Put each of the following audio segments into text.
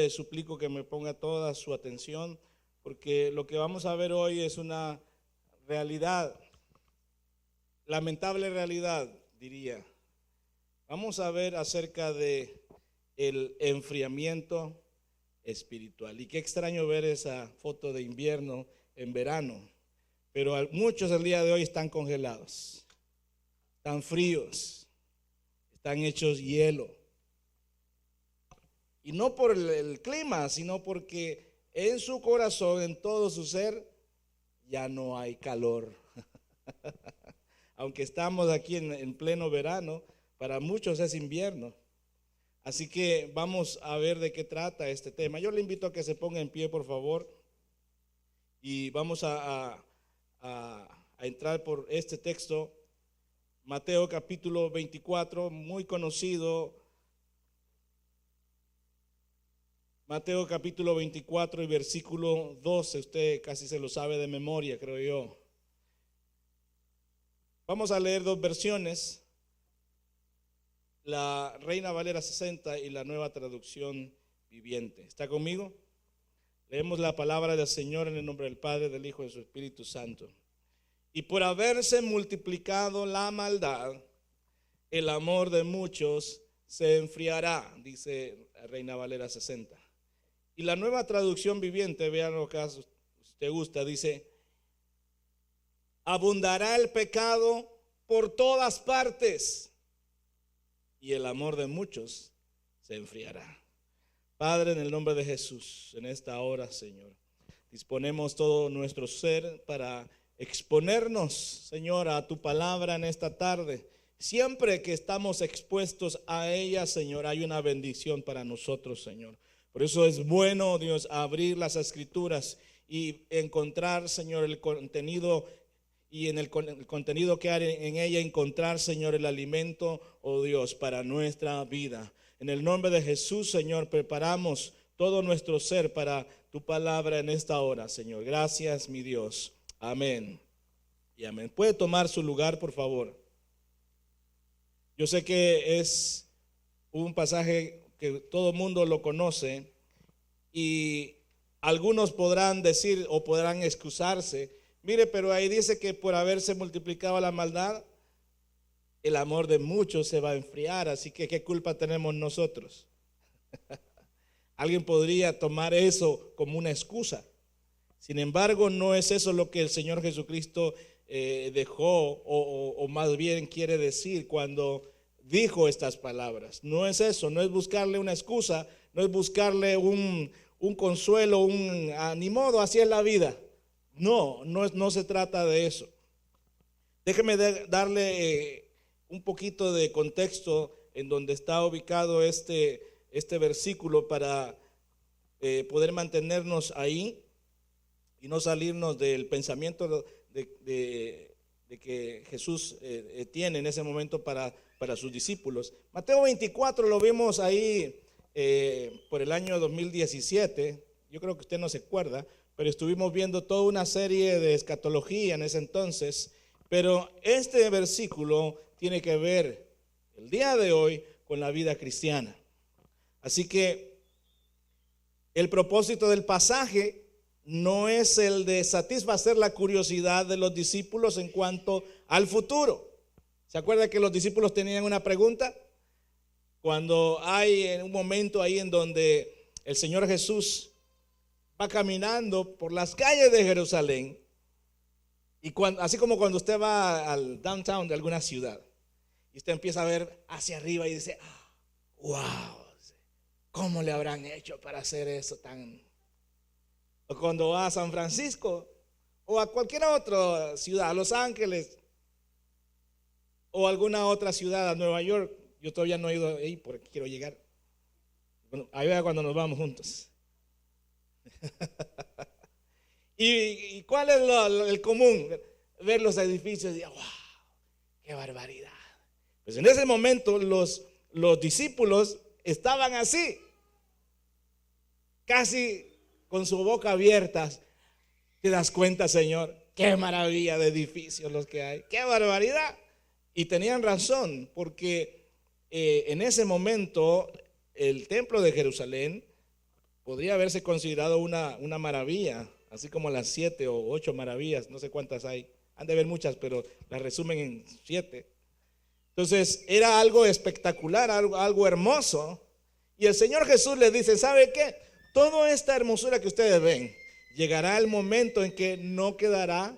le suplico que me ponga toda su atención, porque lo que vamos a ver hoy es una realidad, lamentable realidad, diría. Vamos a ver acerca de el enfriamiento espiritual. Y qué extraño ver esa foto de invierno en verano, pero muchos el día de hoy están congelados, están fríos, están hechos hielo. Y no por el clima, sino porque en su corazón, en todo su ser, ya no hay calor. Aunque estamos aquí en pleno verano, para muchos es invierno. Así que vamos a ver de qué trata este tema. Yo le invito a que se ponga en pie, por favor, y vamos a entrar por este texto, Mateo capítulo 24, muy conocido. Mateo capítulo 24 y versículo 12, usted casi se lo sabe de memoria, creo yo. Vamos a leer dos versiones, la Reina Valera 60 y la Nueva Traducción Viviente. ¿Está conmigo? Leemos la palabra del Señor en el nombre del Padre, del Hijo y de su Espíritu Santo. Y por haberse multiplicado la maldad, el amor de muchos se enfriará, dice la Reina Valera 60. Y la Nueva Traducción Viviente, vean lo que usted gusta, dice: abundará el pecado por todas partes y el amor de muchos se enfriará. Padre, en el nombre de Jesús, en esta hora, Señor, disponemos todo nuestro ser para exponernos, Señor, a tu palabra en esta tarde. Siempre que estamos expuestos a ella, Señor, hay una bendición para nosotros, Señor. Por eso es bueno, Dios, abrir las escrituras y encontrar, Señor, el contenido, y en el contenido que hay en ella encontrar, Señor, el alimento, oh Dios, para nuestra vida. En el nombre de Jesús, Señor, preparamos todo nuestro ser para tu palabra en esta hora, Señor. Gracias, mi Dios. Amén y amén. ¿Puede tomar su lugar, por favor? Yo sé que es un pasaje que todo el mundo lo conoce y algunos podrán decir o podrán excusarse: mire, pero ahí dice que por haberse multiplicado la maldad, el amor de muchos se va a enfriar, así que ¿qué culpa tenemos nosotros? Alguien podría tomar eso como una excusa. Sin embargo, no es eso lo que el Señor Jesucristo dejó o más bien quiere decir cuando dijo estas palabras. No es eso, no es buscarle una excusa, no es buscarle un consuelo, ni modo, así es la vida. No se trata de eso. Déjeme darle un poquito de contexto en donde está ubicado este versículo para poder mantenernos ahí y no salirnos del pensamiento de que Jesús tiene en ese momento para sus discípulos. Mateo 24 lo vimos ahí por el año 2017, yo creo que usted no se acuerda, pero estuvimos viendo toda una serie de escatología en ese entonces, pero este versículo tiene que ver el día de hoy con la vida cristiana. Así que el propósito del pasaje no es el de satisfacer la curiosidad de los discípulos en cuanto al futuro. ¿Se acuerda que los discípulos tenían una pregunta? Cuando hay en un momento ahí en donde el Señor Jesús va caminando por las calles de Jerusalén, y así como cuando usted va al downtown de alguna ciudad y usted empieza a ver hacia arriba y dice: wow, ¿cómo le habrán hecho para hacer eso tan? O cuando va a San Francisco o a cualquier otra ciudad, a Los Ángeles o alguna otra ciudad, a Nueva York. Yo todavía no he ido ahí porque quiero llegar. Bueno, ahí va cuando nos vamos juntos. ¿Y cuál es el común? Ver los edificios y wow, qué barbaridad. Pues en ese momento los discípulos estaban así, casi con su boca abierta. ¿Te das cuenta, Señor? Qué maravilla de edificios los que hay, qué barbaridad. Y tenían razón, porque en ese momento el templo de Jerusalén podría haberse considerado una maravilla, así como las 7 o 8 maravillas, no sé cuántas hay, han de haber muchas, pero las resumen en 7. Entonces era algo espectacular, algo hermoso. Y el Señor Jesús les dice, ¿sabe qué? Toda esta hermosura que ustedes ven, llegará el momento en que no quedará,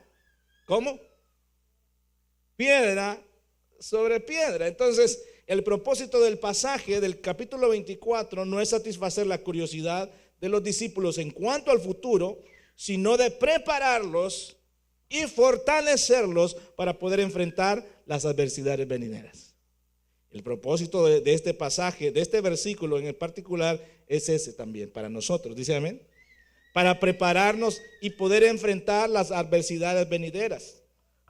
¿cómo? Piedra sobre piedra. Entonces, el propósito del pasaje del capítulo 24 no es satisfacer la curiosidad de los discípulos en cuanto al futuro, sino de prepararlos y fortalecerlos para poder enfrentar las adversidades venideras. El propósito de este pasaje, de este versículo en particular, es ese también para nosotros. Dice amén. Para prepararnos y poder enfrentar las adversidades venideras.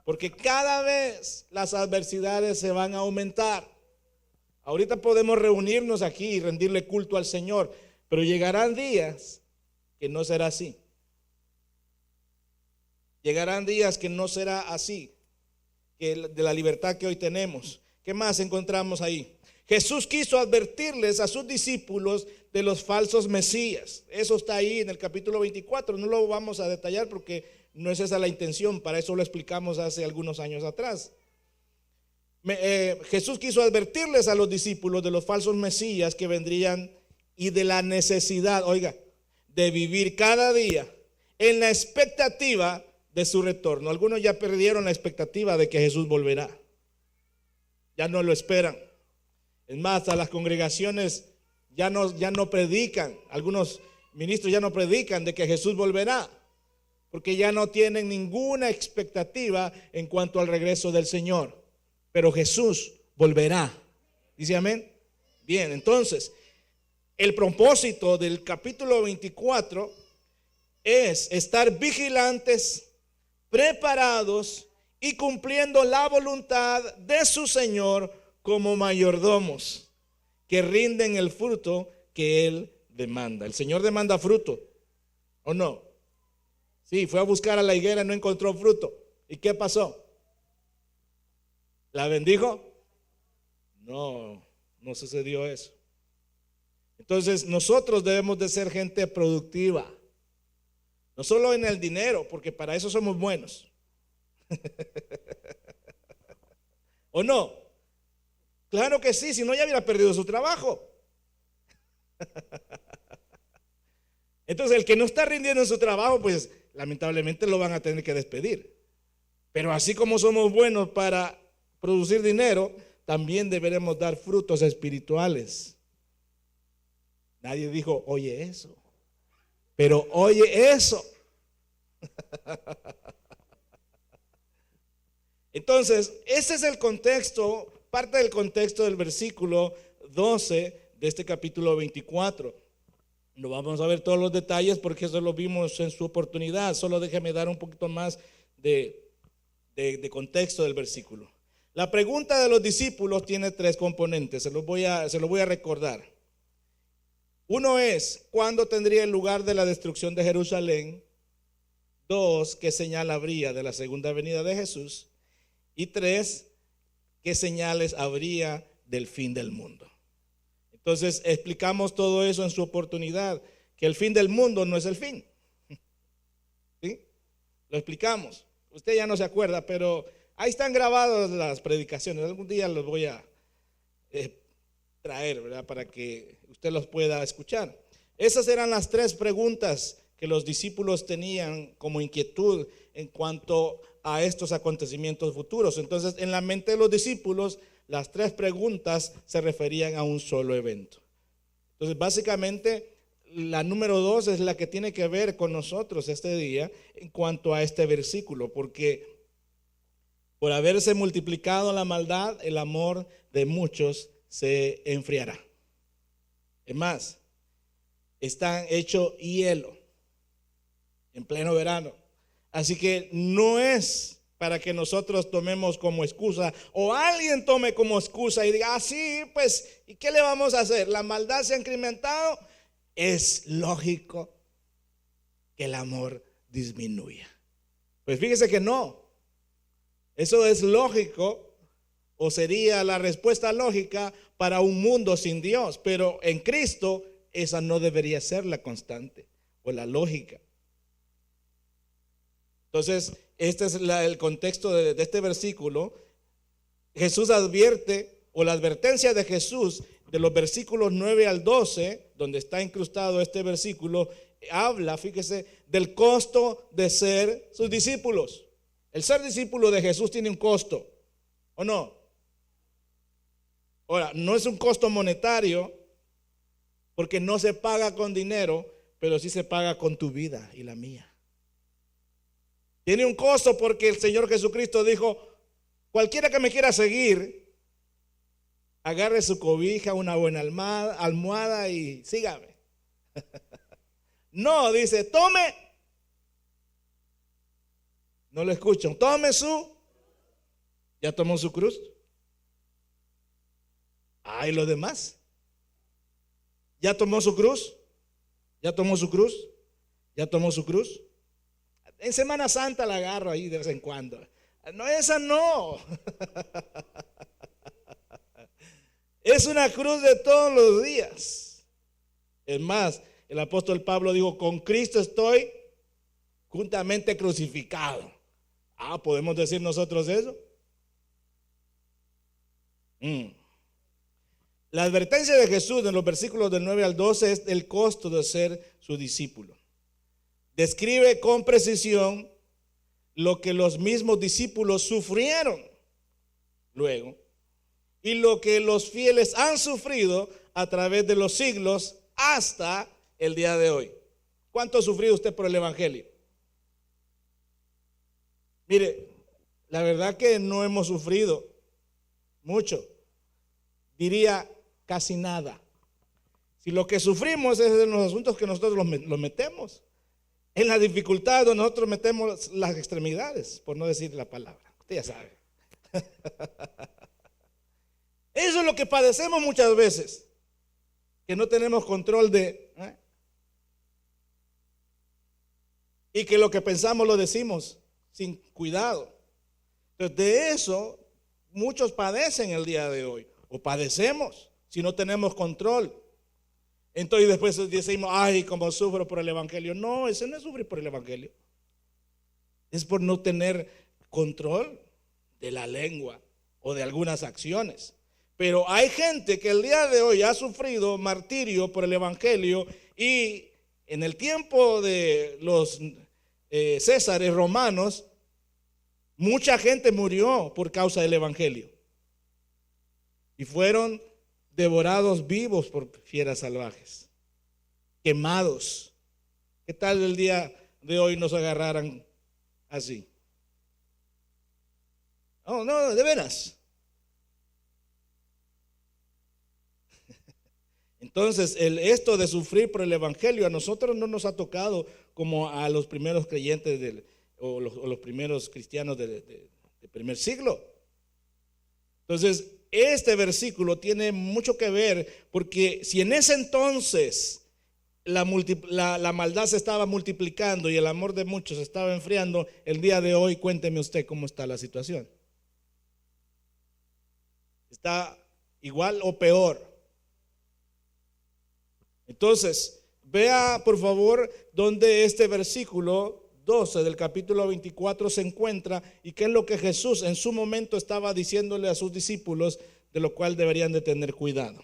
Porque cada vez las adversidades se van a aumentar. Ahorita podemos reunirnos aquí y rendirle culto al Señor, pero llegarán días que no será así. Llegarán días que no será así, que de la libertad que hoy tenemos. ¿Qué más encontramos ahí? Jesús quiso advertirles a sus discípulos de los falsos mesías. Eso está ahí en el capítulo 24. No lo vamos a detallar porque no es esa la intención. Para eso lo explicamos hace algunos años atrás. Jesús quiso advertirles a los discípulos de los falsos mesías que vendrían y de la necesidad, oiga, de vivir cada día en la expectativa de su retorno. Algunos ya perdieron la expectativa de que Jesús volverá. Ya no lo esperan. Es más, a las congregaciones ya no predican. Algunos ministros ya no predican de que Jesús volverá, porque ya no tienen ninguna expectativa en cuanto al regreso del Señor. Pero Jesús volverá. ¿Dice amén? Bien, entonces, el propósito del capítulo 24 es estar vigilantes, preparados y cumpliendo la voluntad de su Señor como mayordomos que rinden el fruto que Él demanda. El Señor demanda fruto, ¿o no? Sí, fue a buscar a la higuera, no encontró fruto. ¿Y qué pasó? ¿La bendijo? No, no sucedió eso. Entonces nosotros debemos de ser gente productiva. No solo en el dinero, porque para eso somos buenos. ¿O no? Claro que sí, si no ya hubiera perdido su trabajo. Entonces el que no está rindiendo en su trabajo, pues lamentablemente lo van a tener que despedir. Pero así como somos buenos para producir dinero, también deberemos dar frutos espirituales. Nadie dijo, oye eso, pero oye eso. Entonces, ese es el contexto, parte del contexto del versículo 12 de este capítulo 24. No vamos a ver todos los detalles porque eso lo vimos en su oportunidad. Solo déjeme dar un poquito más de contexto del versículo. La pregunta de los discípulos tiene 3 componentes, se los voy a recordar. Uno es, ¿cuándo tendría el lugar de la destrucción de Jerusalén? 2, ¿qué señal habría de la segunda venida de Jesús? Y 3, ¿qué señales habría del fin del mundo? Entonces explicamos todo eso en su oportunidad, que el fin del mundo no es el fin. ¿Sí? Lo explicamos. Usted ya no se acuerda, pero ahí están grabadas las predicaciones. Algún día los voy a traer, ¿verdad? Para que usted los pueda escuchar. Esas eran las 3 preguntas que los discípulos tenían como inquietud en cuanto a estos acontecimientos futuros. Entonces, en la mente de los discípulos, las 3 preguntas se referían a un solo evento. Entonces, básicamente, la número 2 es la que tiene que ver con nosotros este día en cuanto a este versículo, porque por haberse multiplicado la maldad, el amor de muchos se enfriará. Es más, están hechos hielo en pleno verano. Así que no es para que nosotros tomemos como excusa o alguien tome como excusa y diga, sí, pues, ¿y qué le vamos a hacer? La maldad se ha incrementado. Es lógico que el amor disminuya. Pues fíjese que no. Eso es lógico o sería la respuesta lógica para un mundo sin Dios. Pero en Cristo esa no debería ser la constante o la lógica. Entonces, este es el contexto de este versículo. Jesús advierte, o la advertencia de Jesús de los versículos 9 al 12, donde está incrustado este versículo, habla, fíjese, del costo de ser sus discípulos. El ser discípulo de Jesús tiene un costo, ¿o no? Ahora, no es un costo monetario, porque no se paga con dinero, pero sí se paga con tu vida y la mía. Tiene un costo porque el Señor Jesucristo dijo: cualquiera que me quiera seguir, agarre su cobija, una buena almohada y sígame. No, dice, tome. No lo escuchan. Tome ¿ya tomó su cruz? ¿Y los demás? ¿Ya tomó su cruz? ¿Ya tomó su cruz? ¿Ya tomó su cruz? En Semana Santa la agarro ahí de vez en cuando. No, esa no. Es una cruz de todos los días. Es más, el apóstol Pablo dijo: con Cristo estoy juntamente crucificado. ¿Podemos decir nosotros eso? La advertencia de Jesús en los versículos del 9 al 12 es el costo de ser su discípulo. Describe con precisión lo que los mismos discípulos sufrieron luego y lo que los fieles han sufrido a través de los siglos hasta el día de hoy. ¿Cuánto ha sufrido usted por el evangelio? Mire, la verdad que no hemos sufrido mucho, diría casi nada. Si lo que sufrimos es en los asuntos que nosotros los metemos, en la dificultad donde nosotros metemos las extremidades, por no decir la palabra, usted ya sabe. Eso es lo que padecemos muchas veces, que no tenemos control y que lo que pensamos lo decimos sin cuidado. Entonces, de eso muchos padecen el día de hoy, o padecemos si no tenemos control. Entonces después decimos: como sufro por el evangelio. No, ese no es sufrir por el evangelio, es por no tener control de la lengua o de algunas acciones. Pero hay gente que el día de hoy ha sufrido martirio por el evangelio, y en el tiempo de los Césares romanos, mucha gente murió por causa del evangelio y fueron devorados vivos por fieras salvajes, quemados. ¿Qué tal el día de hoy nos agarraran así? No, de veras. Entonces, esto de sufrir por el evangelio a nosotros no nos ha tocado como a los primeros creyentes o los primeros cristianos del primer siglo. Entonces, este versículo tiene mucho que ver, porque si en ese entonces la maldad se estaba multiplicando y el amor de muchos se estaba enfriando, el día de hoy cuénteme usted cómo está la situación. ¿Está igual o peor? Entonces, vea por favor donde este versículo 12 del capítulo 24 se encuentra y qué es lo que Jesús en su momento estaba diciéndole a sus discípulos, de lo cual deberían de tener cuidado,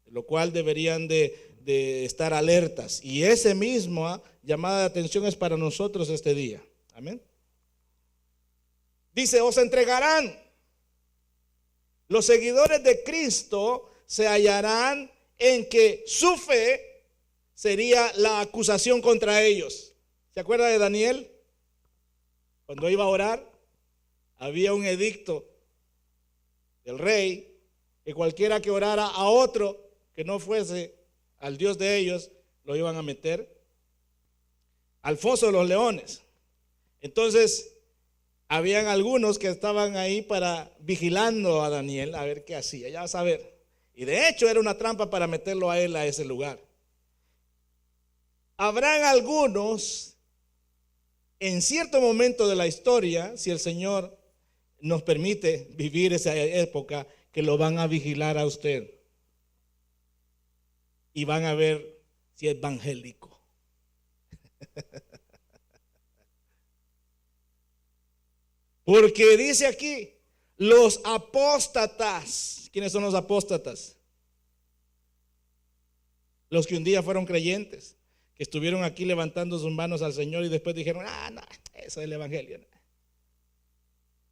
de lo cual deberían de estar alertas. Y ese mismo llamada de atención es para nosotros este día. Amén. Dice: os entregarán. Los seguidores de Cristo se hallarán en que su fe sería la acusación contra ellos. ¿Se acuerda de Daniel? Cuando iba a orar, había un edicto del rey que cualquiera que orara a otro que no fuese al Dios de ellos, lo iban a meter al foso de los leones. Entonces, habían algunos que estaban ahí vigilando a Daniel a ver qué hacía, ya vas a ver. Y de hecho era una trampa para meterlo a él a ese lugar. Habrán algunos en cierto momento de la historia, si el Señor nos permite vivir esa época, que lo van a vigilar a usted y van a ver si es evangélico. Porque dice aquí, los apóstatas. ¿Quiénes son los apóstatas? Los que un día fueron creyentes, que estuvieron aquí levantando sus manos al Señor y después dijeron, no, eso es el evangelio.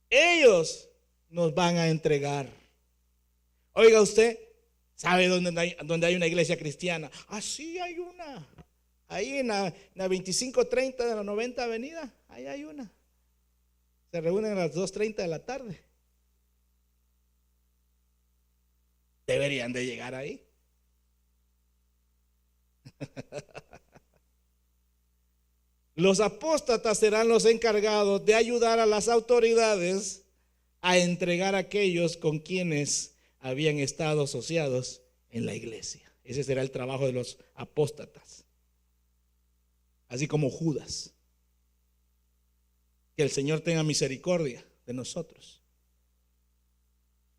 Ellos nos van a entregar. Oiga usted, ¿sabe dónde hay una iglesia cristiana? Sí, hay una. Ahí en la 2530 de la 90 Avenida, ahí hay una. Se reúnen a las 2:30 de la tarde. Deberían de llegar ahí. Los apóstatas serán los encargados de ayudar a las autoridades a entregar a aquellos con quienes habían estado asociados en la iglesia. Ese será el trabajo de los apóstatas. Así como Judas. Que el Señor tenga misericordia de nosotros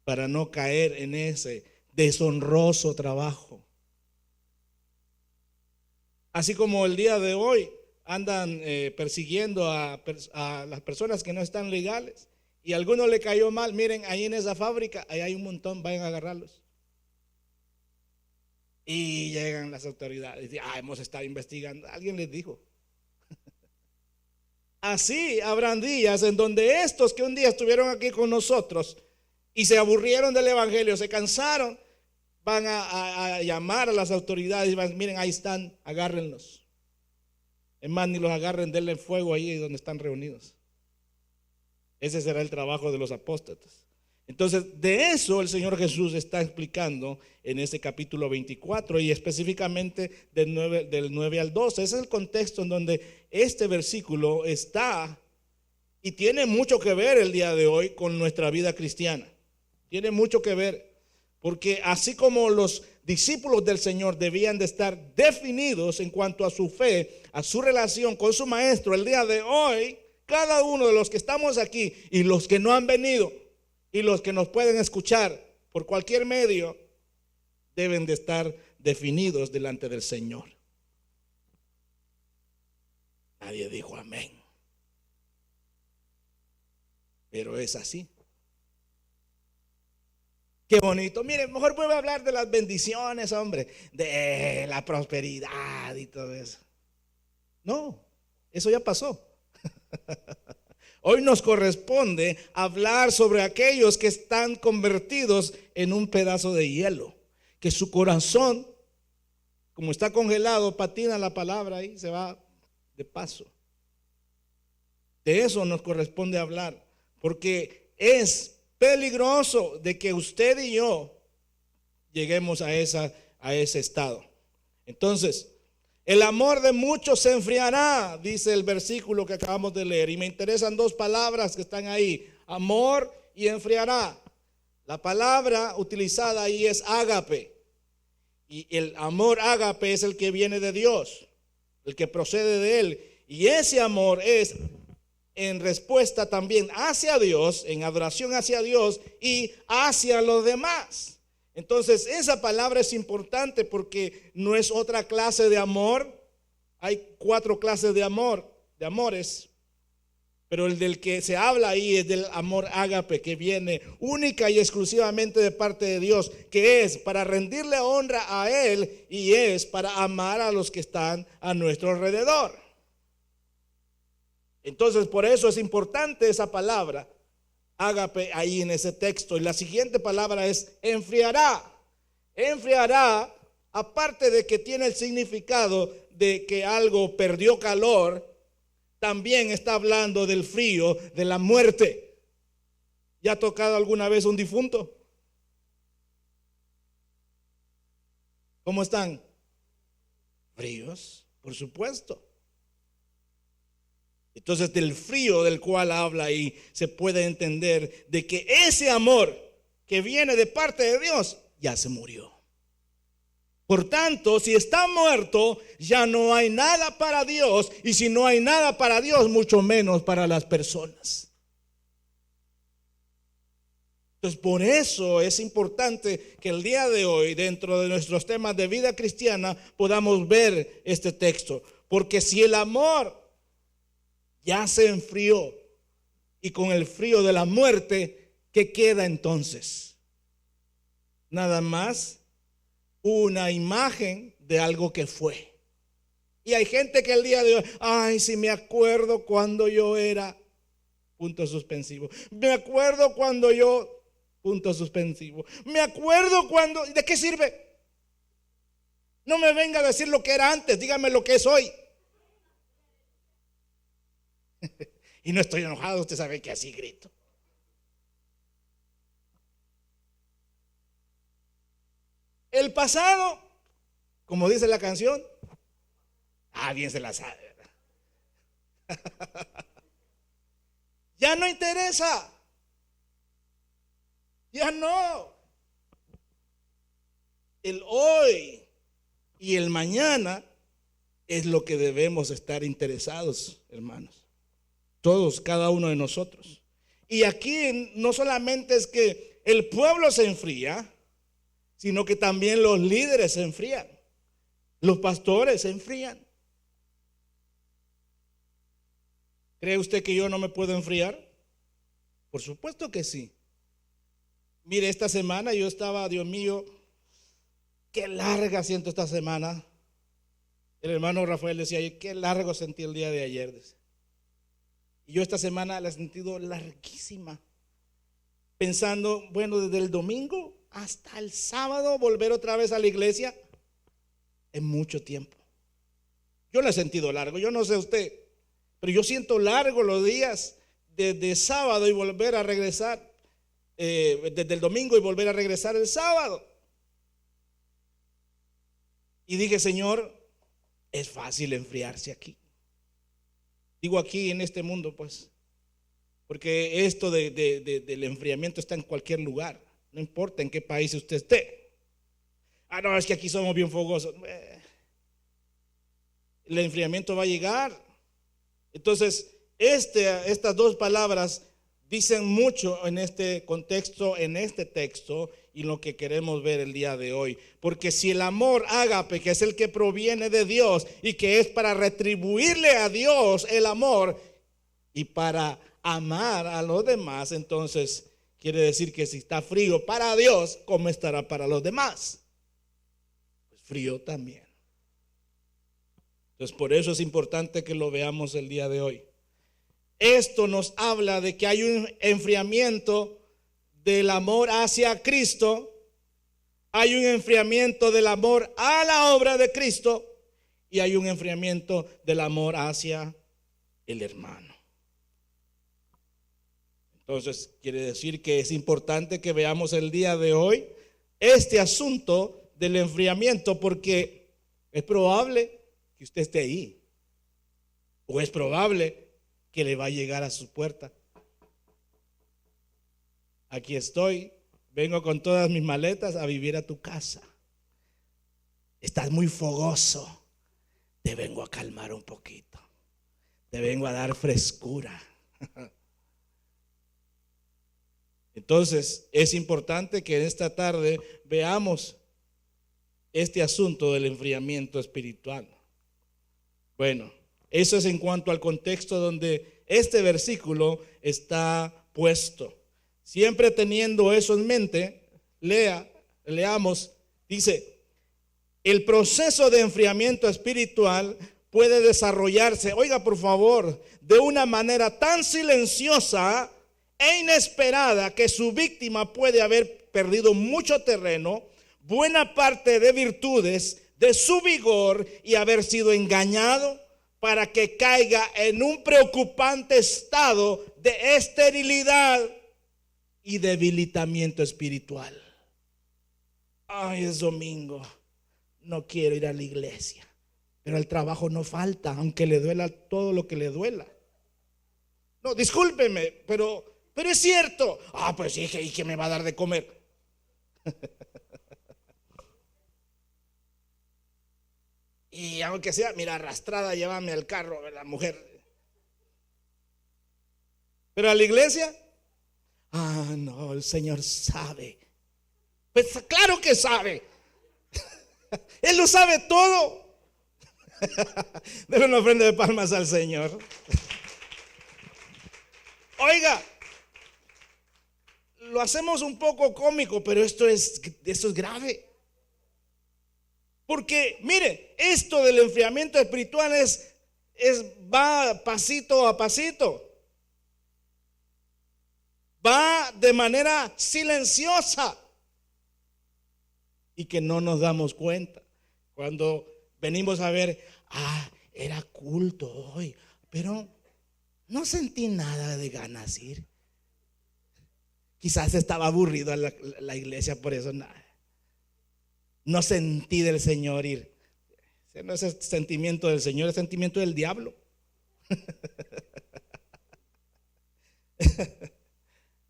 para no caer en ese deshonroso trabajo. Así como el día de hoy andan persiguiendo a las personas que no están legales y a alguno le cayó mal. Miren, ahí en esa fábrica, ahí hay un montón, vayan a agarrarlos. Y llegan las autoridades y dicen, hemos estado investigando. Alguien les dijo. Así habrán días en donde estos que un día estuvieron aquí con nosotros y se aburrieron del evangelio, se cansaron, van a llamar a las autoridades y van, miren, ahí están, agárrenlos. Es más, ni los agarren, denle fuego ahí donde están reunidos. Ese será el trabajo de los apóstatas. Entonces, de eso el Señor Jesús está explicando en este capítulo 24 y específicamente del 9 al 12. Ese es el contexto en donde este versículo está y tiene mucho que ver el día de hoy con nuestra vida cristiana. Tiene mucho que ver, porque así como los discípulos del Señor debían de estar definidos en cuanto a su fe, a su relación con su maestro, el día de hoy, cada uno de los que estamos aquí y los que no han venido y los que nos pueden escuchar por cualquier medio, deben de estar definidos delante del Señor. Nadie dijo amén, pero es así. Qué bonito. Miren, mejor voy a hablar de las bendiciones, hombre, de la prosperidad y todo eso. No, eso ya pasó. Hoy nos corresponde hablar sobre aquellos que están convertidos en un pedazo de hielo, que su corazón, como está congelado, patina la palabra y se va de paso. De eso nos corresponde hablar, porque es peligroso de que usted y yo lleguemos a ese estado. Entonces, el amor de muchos se enfriará, dice el versículo que acabamos de leer. Y me interesan dos palabras que están ahí, amor y enfriará. La palabra utilizada ahí es ágape. Y el amor ágape es el que viene de Dios, el que procede de Él. Y ese amor es en respuesta también hacia Dios, en adoración hacia Dios y hacia los demás. Entonces esa palabra es importante porque no es otra clase de amor. Hay 4 clases de amores, pero el del que se habla ahí es del amor ágape, que viene única y exclusivamente de parte de Dios, que es para rendirle honra a Él y es para amar a los que están a nuestro alrededor. Entonces por eso es importante esa palabra ágape ahí en ese texto. Y la siguiente palabra es enfriará. Enfriará, aparte de que tiene el significado de que algo perdió calor, también está hablando del frío, de la muerte. ¿Ya ha tocado alguna vez un difunto? ¿Cómo están? Fríos, por supuesto. Entonces del frío del cual habla ahí se puede entender de que ese amor que viene de parte de Dios ya se murió. Por tanto, si está muerto, ya no hay nada para Dios, y si no hay nada para Dios, mucho menos para las personas. Entonces, por eso es importante que el día de hoy, dentro de nuestros temas de vida cristiana, podamos ver este texto. Porque si el amor ya se enfrió, y con el frío de la muerte, ¿qué queda entonces? Nada más una imagen de algo que fue. Y hay gente que el día de hoy, ay, si me acuerdo cuando yo era, punto suspensivo. Me acuerdo cuando yo, punto suspensivo. Me acuerdo cuando, ¿de qué sirve? No me venga a decir lo que era antes, dígame lo que es hoy. Y no estoy enojado, usted sabe que así grito. El pasado, como dice la canción, bien se la sabe, ¿verdad? Ya no interesa. Ya no. El hoy y el mañana es lo que debemos estar interesados, hermanos. Todos, cada uno de nosotros. Y aquí no solamente es que el pueblo se enfría, sino que también los líderes se enfrían. Los pastores se enfrían. ¿Cree usted que yo no me puedo enfriar? Por supuesto que sí. Mire, esta semana yo estaba, Dios mío, qué larga siento esta semana. El hermano Rafael decía, qué largo sentí el día de ayer. Y yo esta semana la he sentido larguísima. Pensando, bueno, desde el domingo hasta el sábado volver otra vez a la iglesia es mucho tiempo. Yo la he sentido largo, yo no sé usted, pero yo siento largo los días desde sábado y volver a regresar, desde el domingo y volver a regresar el sábado. Y dije, Señor, es fácil enfriarse aquí. Digo aquí en este mundo, pues, porque esto del enfriamiento está en cualquier lugar, no importa en qué país usted esté. No, es que aquí somos bien fogosos. El enfriamiento va a llegar. Entonces, estas dos palabras dicen mucho en este contexto, en este texto, y lo que queremos ver el día de hoy. Porque si el amor ágape, que es el que proviene de Dios y que es para retribuirle a Dios el amor y para amar a los demás, entonces quiere decir que si está frío para Dios, ¿cómo estará para los demás? Pues frío también. Entonces, por eso es importante que lo veamos el día de hoy. Esto nos habla de que hay un enfriamiento del amor hacia Cristo, hay un enfriamiento del amor a la obra de Cristo y hay un enfriamiento del amor hacia el hermano. Entonces, quiere decir que es importante que veamos el día de hoy este asunto del enfriamiento, porque es probable que usted esté ahí, o es probable que le va a llegar a su puerta. Aquí estoy, vengo con todas mis maletas a vivir a tu casa. Estás muy fogoso, te vengo a calmar un poquito, te vengo a dar frescura. Entonces es importante que en esta tarde veamos este asunto del enfriamiento espiritual. Bueno, eso es en cuanto al contexto donde este versículo está puesto. Siempre teniendo eso en mente, leamos, dice, el proceso de enfriamiento espiritual puede desarrollarse, oiga por favor, de una manera tan silenciosa e inesperada que su víctima puede haber perdido mucho terreno, buena parte de virtudes, de su vigor y haber sido engañado para que caiga en un preocupante estado de esterilidad y debilitamiento espiritual. Ay, es domingo, no quiero ir a la iglesia, pero el trabajo no falta, aunque le duela todo lo que le duela. No, discúlpeme, pero es cierto. Pues sí, ¿y qué me va a dar de comer? Y aunque sea, mira, arrastrada, llévame al carro, la mujer. Pero a la iglesia, Ah, no, el Señor sabe. Pues claro que sabe. Él lo sabe todo. Denle una ofrenda de palmas al Señor. Oiga, lo hacemos un poco cómico, pero esto es grave. Porque, mire, esto del enfriamiento espiritual va pasito a pasito. Va de manera silenciosa. Y que no nos damos cuenta. Cuando venimos a ver, era culto hoy, pero no sentí nada de ganas ir. Quizás estaba aburrido la iglesia, por eso nada. No sentí del Señor ir. Ese no es el sentimiento del Señor, es el sentimiento del diablo.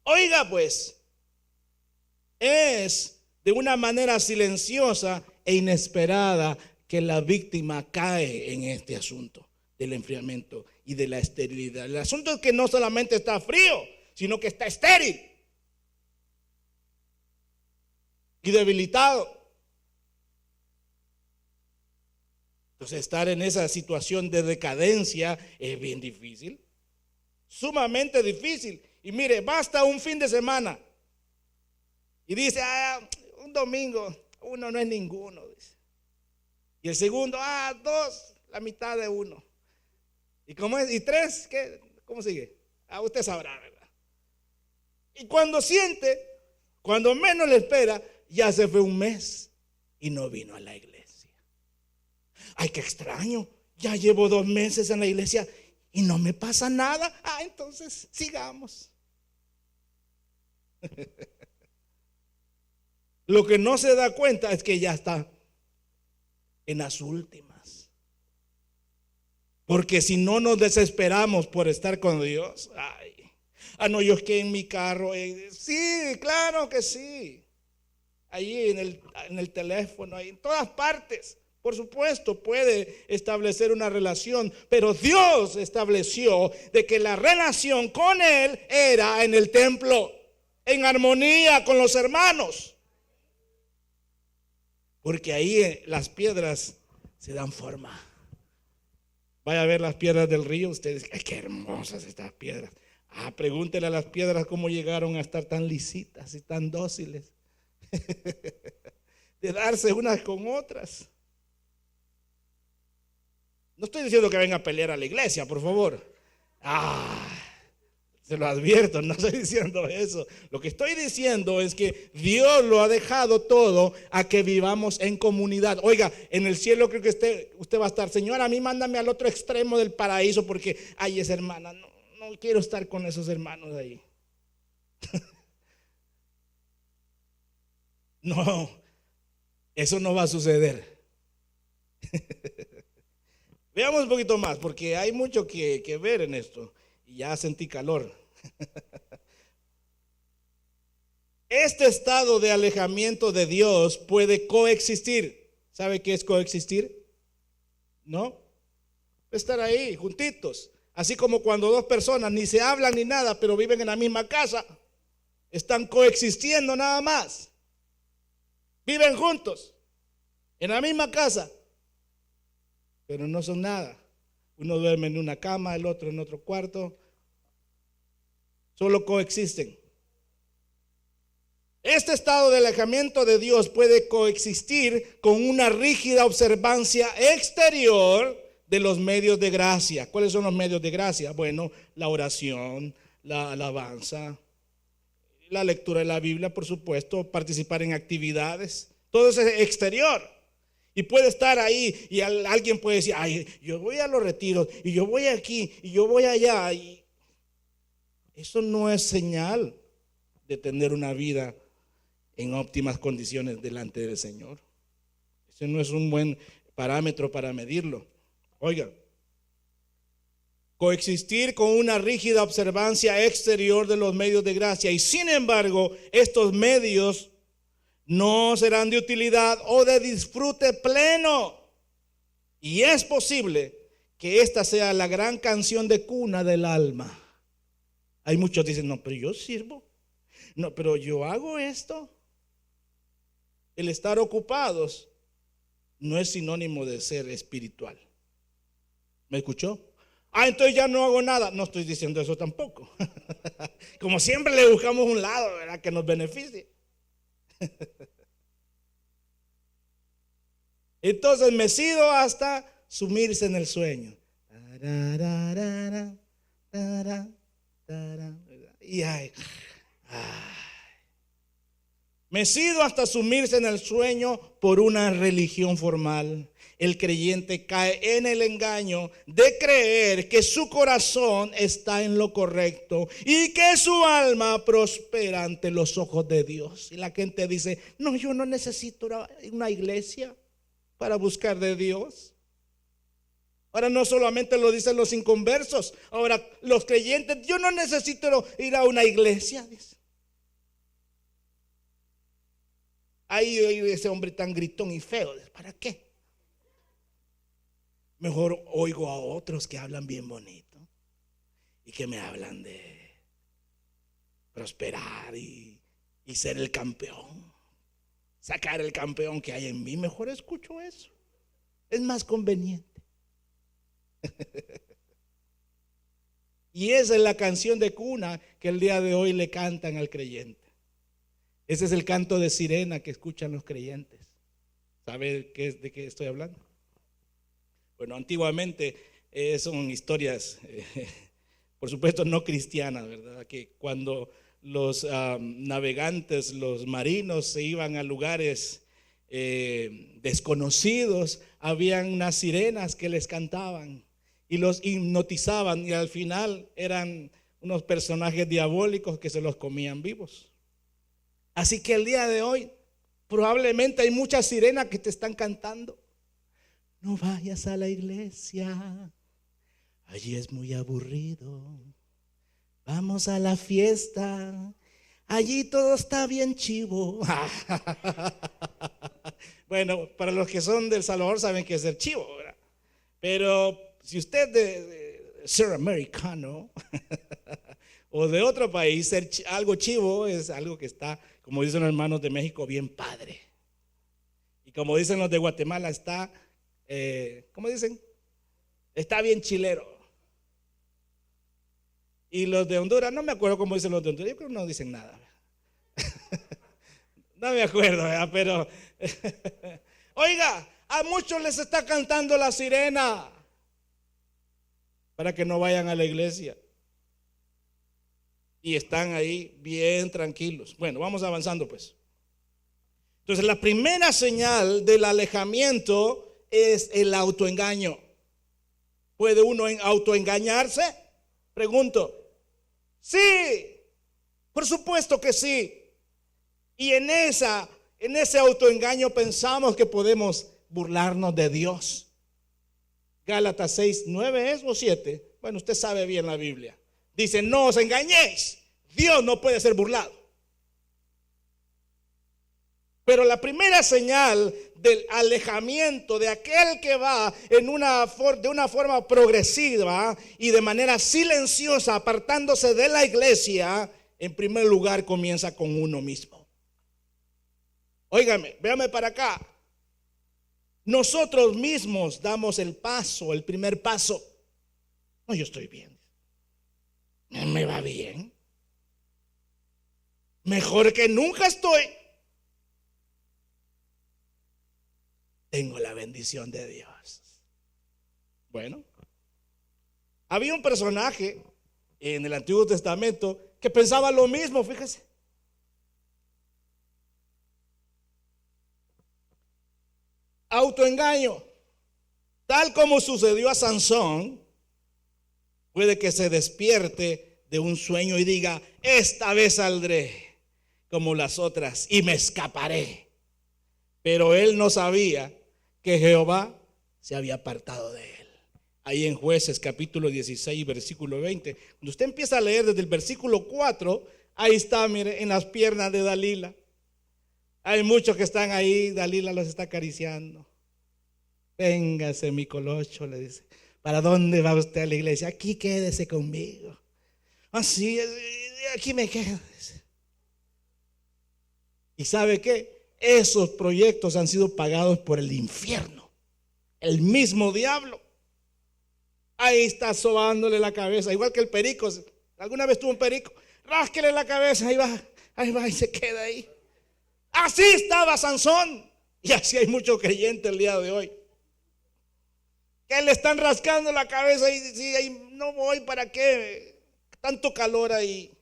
Oiga, pues, es de una manera silenciosa e inesperada que la víctima cae en este asunto del enfriamiento y de la esterilidad. El asunto es que no solamente está frío, sino que está estéril y debilitado. Entonces, estar en esa situación de decadencia es bien difícil, sumamente difícil. Y mire, basta un fin de semana y dice, un domingo, uno no es ninguno, dice. Y el segundo, dos, la mitad de uno. ¿Y cómo es? ¿Y tres? ¿Qué? ¿Cómo sigue? Usted sabrá, ¿verdad? Y cuando siente, cuando menos le espera, ya se fue un mes y no vino a la iglesia. Ay, qué extraño, ya llevo 2 meses en la iglesia y no me pasa nada. Entonces sigamos. Lo que no se da cuenta es que ya está en las últimas. Porque si no nos desesperamos por estar con Dios, no, yo es que en mi carro, sí, claro que sí. Ahí en el teléfono, ahí en todas partes. Por supuesto, puede establecer una relación, pero Dios estableció de que la relación con Él era en el templo, en armonía con los hermanos. Porque ahí las piedras se dan forma. Vaya a ver las piedras del río, ustedes, qué hermosas estas piedras. Pregúntenle a las piedras cómo llegaron a estar tan lisitas y tan dóciles. De darse unas con otras. No estoy diciendo que venga a pelear a la iglesia, por favor. Se lo advierto, no estoy diciendo eso. Lo que estoy diciendo es que Dios lo ha dejado todo a que vivamos en comunidad. Oiga, en el cielo creo que usted va a estar, Señor, a mí mándame al otro extremo del paraíso porque, esa hermana, no quiero estar con esos hermanos de ahí. No, eso no va a suceder. Veamos un poquito más, porque hay mucho que ver en esto. Y ya sentí calor. Este estado de alejamiento de Dios puede coexistir. ¿Sabe qué es coexistir? ¿No? Estar ahí juntitos. Así como cuando 2 personas ni se hablan ni nada, pero viven en la misma casa. Están coexistiendo nada más. Viven juntos, en la misma casa, pero no son nada. Uno duerme en una cama, el otro en otro cuarto. Solo coexisten. Este estado de alejamiento de Dios puede coexistir con una rígida observancia exterior de los medios de gracia. ¿Cuáles son los medios de gracia? Bueno, la oración, la alabanza, la lectura de la Biblia, por supuesto, participar en actividades. Todo eso es exterior. Y puede estar ahí y alguien puede decir, yo voy a los retiros y yo voy aquí y yo voy allá. Y eso no es señal de tener una vida en óptimas condiciones delante del Señor. Ese no es un buen parámetro para medirlo. Oiga, coexistir con una rígida observancia exterior de los medios de gracia, y sin embargo, estos medios no serán de utilidad o de disfrute pleno. Y es posible que esta sea la gran canción de cuna del alma. Hay muchos que dicen, no, pero yo sirvo. No, pero yo hago esto. El estar ocupados no es sinónimo de ser espiritual. ¿Me escuchó? Entonces ya no hago nada. No estoy diciendo eso tampoco. Como siempre le buscamos un lado, ¿verdad?, que nos beneficie. Entonces mecido hasta sumirse en el sueño. Y mecido hasta sumirse en el sueño por una religión formal. El creyente cae en el engaño de creer que su corazón está en lo correcto y que su alma prospera ante los ojos de Dios. Y la gente dice: no, yo no necesito una iglesia para buscar de Dios. Ahora no solamente lo dicen los inconversos, ahora los creyentes: yo no necesito ir a una iglesia, dice. Ahí ese hombre tan gritón y feo, ¿para qué? Mejor oigo a otros que hablan bien bonito y que me hablan de prosperar y ser el campeón, sacar el campeón que hay en mí. Mejor escucho eso, es más conveniente. Y esa es la canción de cuna que el día de hoy le cantan al creyente. Ese es el canto de sirena que escuchan los creyentes. ¿Sabe de qué estoy hablando? Bueno, antiguamente son historias, por supuesto no cristianas, ¿verdad? Que cuando los navegantes, los marinos se iban a lugares desconocidos, habían unas sirenas que les cantaban y los hipnotizaban, y al final eran unos personajes diabólicos que se los comían vivos. Así que el día de hoy probablemente hay muchas sirenas que te están cantando: no vayas a la iglesia, allí es muy aburrido. Vamos a la fiesta, allí todo está bien chivo. Bueno, para los que son del Salvador saben que es ser chivo, ¿verdad? Pero si usted de ser americano o de otro país, ser algo chivo es algo que está, como dicen los hermanos de México, bien padre. Y como dicen los de Guatemala, está, ¿cómo dicen? Está bien chilero. Y los de Honduras, no me acuerdo cómo dicen los de Honduras, yo creo que no dicen nada. No me acuerdo, ¿verdad? Pero oiga, a muchos les está cantando la sirena para que no vayan a la iglesia. Y están ahí bien tranquilos. Bueno, vamos avanzando pues. Entonces la primera señal del alejamiento es el autoengaño. ¿Puede uno autoengañarse? Pregunto. Sí, por supuesto que sí. Y en ese autoengaño pensamos que podemos burlarnos de Dios. Gálatas 6, 9 ¿es o 7? Bueno, usted sabe bien la Biblia. Dice: no os engañéis, Dios no puede ser burlado. Pero la primera señal del alejamiento de aquel que va de una forma progresiva y de manera silenciosa apartándose de la iglesia, en primer lugar comienza con uno mismo. Óigame, véame para acá. Nosotros mismos damos el primer paso. No, yo estoy bien. Me va bien. Mejor que nunca estoy. Tengo la bendición de Dios. Bueno, había un personaje en el Antiguo Testamento que pensaba lo mismo, fíjese. Autoengaño. Tal como sucedió a Sansón, puede que se despierte de un sueño y diga: esta vez saldré como las otras y me escaparé. Pero él no sabía que Jehová se había apartado de él. Ahí en Jueces capítulo 16 versículo 20, cuando usted empieza a leer desde el versículo 4, ahí está, mire, en las piernas de Dalila. Hay muchos que están ahí, Dalila los está acariciando. Véngase mi colocho, le dice. ¿Para dónde va usted a la iglesia? Aquí quédese conmigo. Así, aquí me quedo. ¿Y sabe qué? Esos proyectos han sido pagados por el infierno, el mismo diablo. Ahí está sobándole la cabeza, igual que el perico. ¿Alguna vez tuvo un perico? Rásquele la cabeza, ahí va y se queda ahí. Así estaba Sansón. Y así hay muchos creyentes el día de hoy, que le están rascando la cabeza y dicen, no voy, ¿para qué? Tanto calor ahí.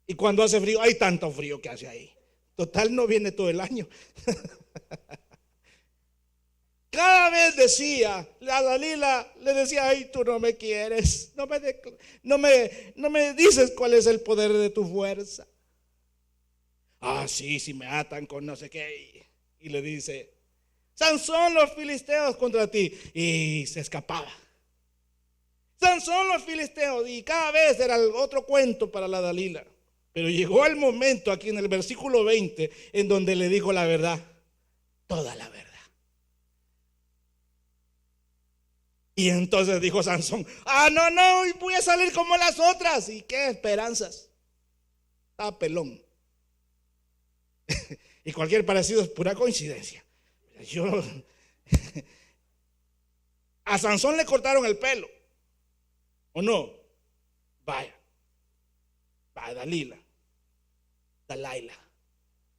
Y cuando hace frío, hay tanto frío que hace ahí. Total, no viene todo el año. Cada vez decía, la Dalila le decía, ay, tú no me quieres, no me dices cuál es el poder de tu fuerza. Ah, sí, si me atan con no sé qué. Y le dice, Sansón, los filisteos contra ti. Y se escapaba. Sansón, los filisteos. Y cada vez era otro cuento para la Dalila. Pero llegó el momento aquí en el versículo 20 en donde le dijo la verdad, toda la verdad. Y entonces dijo Sansón, no, voy a salir como las otras. ¿Y qué esperanzas? Estaba pelón. Y cualquier parecido es pura coincidencia. A Sansón le cortaron el pelo, ¿o no? Vaya, Dalila,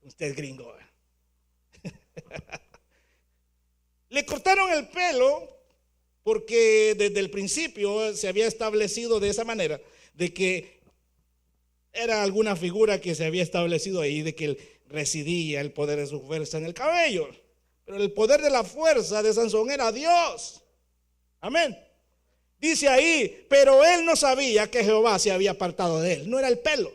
usted es gringo. Le cortaron el pelo porque desde el principio se había establecido de esa manera, de que era alguna figura que se había establecido ahí, de que residía el poder de su fuerza en el cabello. Pero el poder de la fuerza de Sansón era Dios. Amén. Dice ahí, pero él no sabía que Jehová se había apartado de él. No era el pelo,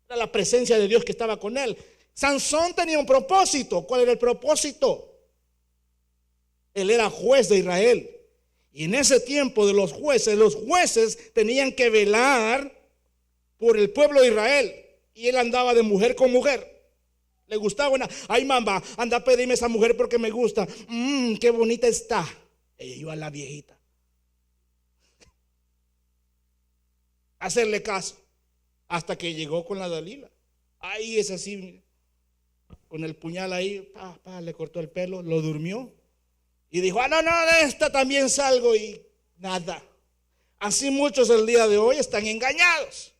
era la presencia de Dios que estaba con él. Sansón tenía un propósito. ¿Cuál era el propósito? Él era juez de Israel. Y en ese tiempo de los jueces tenían que velar por el pueblo de Israel. Y él andaba de mujer con mujer. Le gustaba una, ay mamá, anda a pedirme esa mujer porque me gusta. Qué bonita está. Ella iba a la viejita. Hacerle caso. Hasta que llegó con la Dalila. Ahí es así, con el puñal ahí, le cortó el pelo, lo durmió. Y dijo, no, de esta también salgo. Y nada. Así muchos el día de hoy están engañados,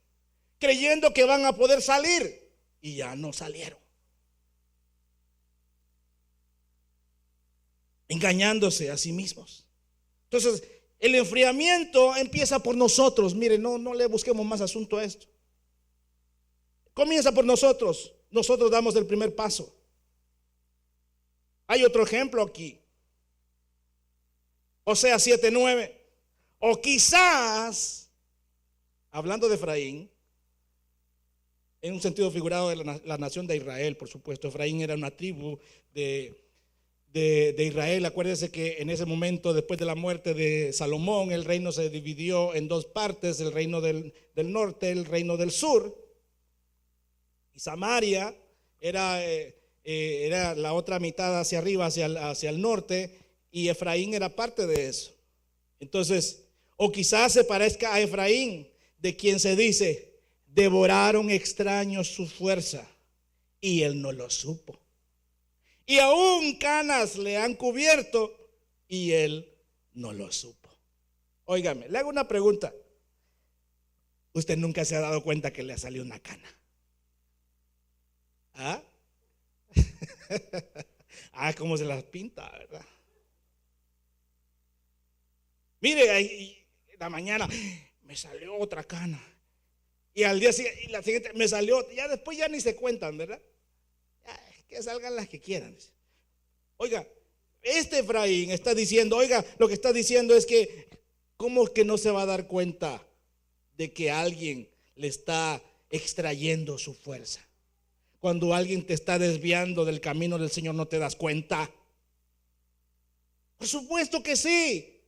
creyendo que van a poder salir. Y ya no salieron. Engañándose a sí mismos. Entonces, el enfriamiento empieza por nosotros. Mire, no le busquemos más asunto a esto. Comienza por nosotros. Nosotros damos el primer paso. Hay otro ejemplo aquí. Oseas 7:9. O quizás, hablando de Efraín, en un sentido figurado de la nación de Israel, por supuesto. Efraín era una tribu de Israel. Acuérdense que en ese momento, después de la muerte de Salomón, el reino se dividió en dos partes: el reino del norte, el reino del sur. Y Samaria era la otra mitad hacia arriba, hacia el norte, y Efraín era parte de eso. Entonces, o quizás se parezca a Efraín, de quien se dice, devoraron extraños su fuerza y él no lo supo. Y aún canas le han cubierto y él no lo supo. Óigame, le hago una pregunta. ¿Usted nunca se ha dado cuenta que le ha salido una cana? ¿Ah? Cómo se las pinta, ¿verdad? Mire, ahí, en la mañana me salió otra cana. Y al día siguiente, y la siguiente me salió, ya después ya ni se cuentan, ¿verdad? Que salgan las que quieran. Oiga, este Efraín está diciendo, lo que está diciendo es que, ¿cómo que no se va a dar cuenta de que alguien le está extrayendo su fuerza? Cuando alguien te está desviando del camino del Señor, ¿no te das cuenta? Por supuesto que sí,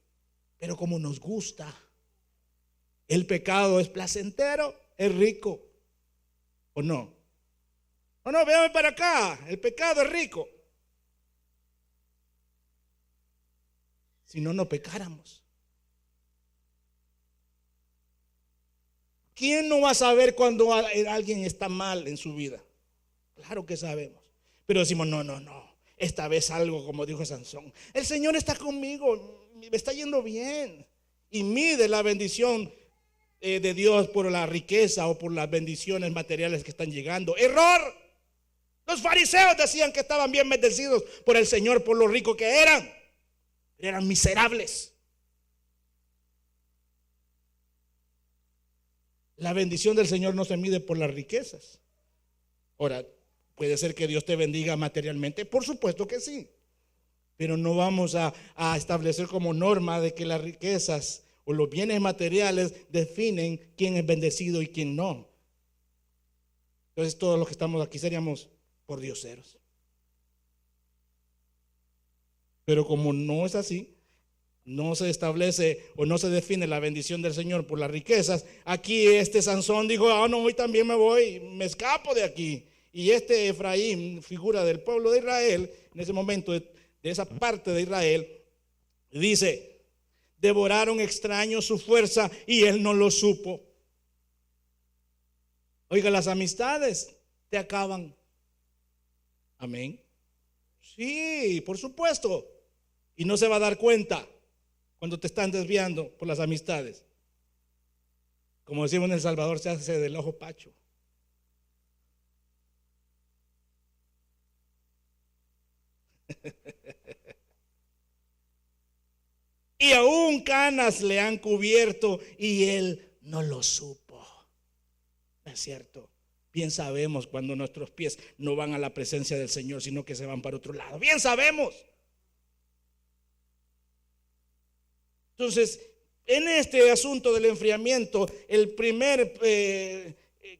pero como nos gusta, el pecado es placentero, es rico, ¿o no? No, véame para acá, el pecado es rico. Si no, no pecáramos. ¿Quién no va a saber cuando alguien está mal en su vida? Claro que sabemos. Pero decimos, no. Esta vez algo, como dijo Sansón. El Señor está conmigo, me está yendo bien. Y mide la bendición de Dios por la riqueza o por las bendiciones materiales que están llegando. ¡Error! Los fariseos decían que estaban bien bendecidos por el Señor, por lo rico que eran. Pero eran miserables. La bendición del Señor no se mide por las riquezas. Ahora, puede ser que Dios te bendiga materialmente, por supuesto que sí. Pero no vamos a establecer como norma de que las riquezas o los bienes materiales definen quién es bendecido y quién no. Entonces todos los que estamos aquí seríamos pordioseros. Pero como no es así, no se establece o no se define la bendición del Señor por las riquezas. Aquí Sansón dijo, no, hoy también me voy, me escapo de aquí. Y Efraín, figura del pueblo de Israel, en ese momento de esa parte de Israel, dice, devoraron extraños su fuerza y él no lo supo. Oiga, las amistades te acaban. Amén. Sí, por supuesto. Y no se va a dar cuenta cuando te están desviando por las amistades. Como decimos en El Salvador, se hace del ojo pacho. Y aún canas le han cubierto y él no lo supo. ¿No es cierto? Bien sabemos cuando nuestros pies no van a la presencia del Señor, sino que se van para otro lado. Bien sabemos. Entonces, en este asunto del enfriamiento,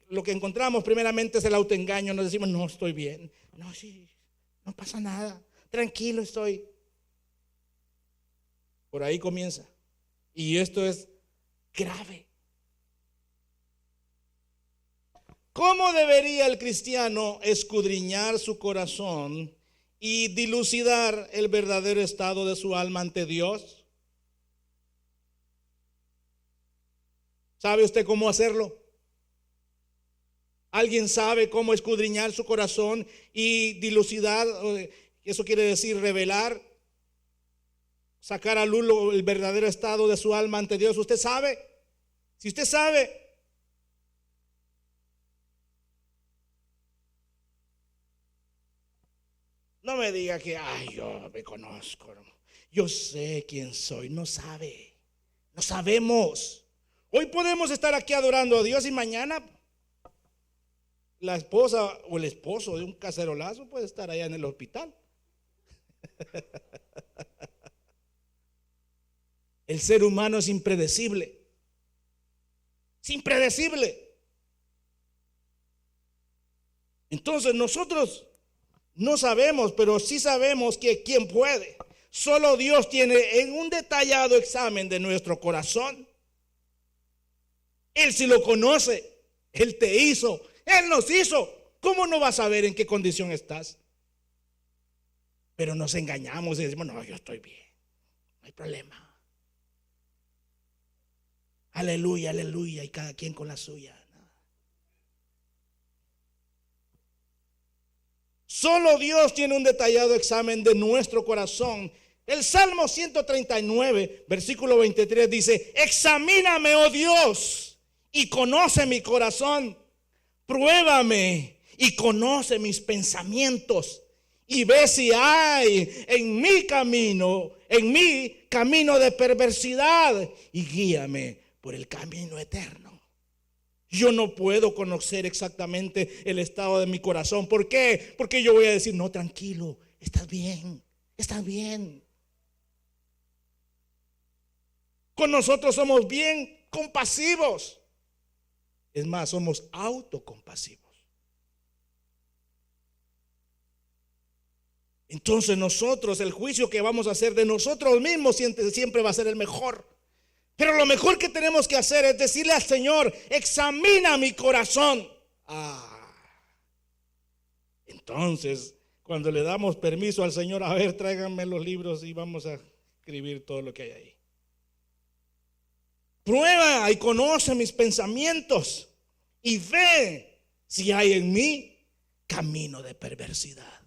lo que encontramos primeramente es el autoengaño. Nos decimos, no, estoy bien. No, sí, no pasa nada. Tranquilo estoy. Por ahí comienza. Y esto es grave. ¿Cómo debería el cristiano escudriñar su corazón y dilucidar el verdadero estado de su alma ante Dios? ¿Sabe usted cómo hacerlo? ¿Alguien sabe cómo escudriñar su corazón y dilucidar? Eso quiere decir revelar, sacar a luz el verdadero estado de su alma ante Dios. ¿Usted sabe? Si usted sabe, no me diga que, yo me conozco, yo sé quién soy. No sabe, no sabemos. Hoy podemos estar aquí adorando a Dios y mañana la esposa o el esposo de un cacerolazo puede estar allá en el hospital. El ser humano es impredecible. Es impredecible. Entonces nosotros no sabemos, pero sí sabemos que quien puede. Solo Dios tiene en un detallado examen de nuestro corazón. Él sí lo conoce. Él te hizo. Él nos hizo. ¿Cómo no vas a saber en qué condición estás? Pero nos engañamos y decimos, no, yo estoy bien. No hay problema. Aleluya, aleluya. Y cada quien con la suya. Solo Dios tiene un detallado examen de nuestro corazón. El Salmo 139, versículo 23 dice, examíname, oh Dios, y conoce mi corazón. Pruébame y conoce mis pensamientos. Y ve si hay en mi camino de perversidad. Y guíame por el camino eterno. Yo no puedo conocer exactamente el estado de mi corazón. ¿Por qué? Porque yo voy a decir, no, tranquilo, estás bien, estás bien. Con nosotros somos bien compasivos. Es más, somos autocompasivos. Entonces nosotros, el juicio que vamos a hacer de nosotros mismos siempre va a ser el mejor. Pero lo mejor que tenemos que hacer es decirle al Señor, examina mi corazón. Entonces, cuando le damos permiso al Señor, a ver, tráiganme los libros y vamos a escribir todo lo que hay ahí. Prueba y conoce mis pensamientos y ve si hay en mí camino de perversidad.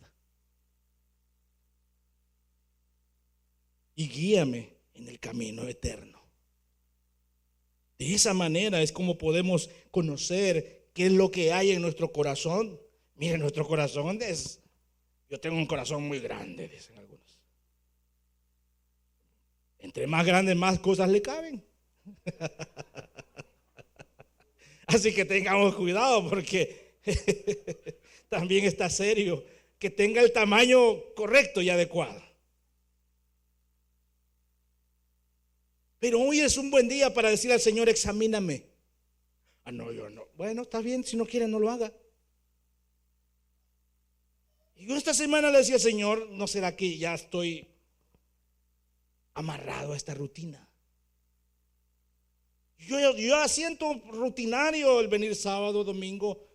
Y guíame en el camino eterno. De esa manera es como podemos conocer qué es lo que hay en nuestro corazón. Miren, nuestro corazón es, yo tengo un corazón muy grande, dicen algunos. Entre más grande, más cosas le caben. Así que tengamos cuidado, porque también está serio que tenga el tamaño correcto y adecuado. Pero hoy es un buen día para decir al Señor: examíname. Ah, no, yo no. Bueno, está bien, si no quiere, no lo haga. Y yo esta semana le decía: Señor, ¿no será que ya estoy amarrado a esta rutina? Yo siento rutinario el venir sábado, domingo,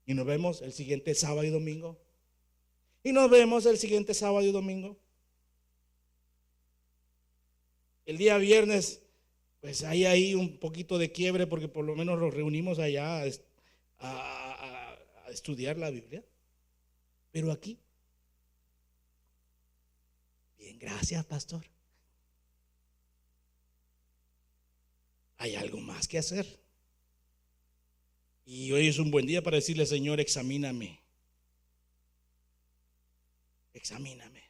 y nos vemos el siguiente sábado y domingo, y nos vemos el siguiente sábado y domingo. El día viernes, pues hay ahí un poquito de quiebre, porque por lo menos nos reunimos allá a estudiar la Biblia. Pero aquí, bien, gracias, pastor. Hay algo más que hacer. Y hoy es un buen día para decirle: Señor, examíname. Examíname.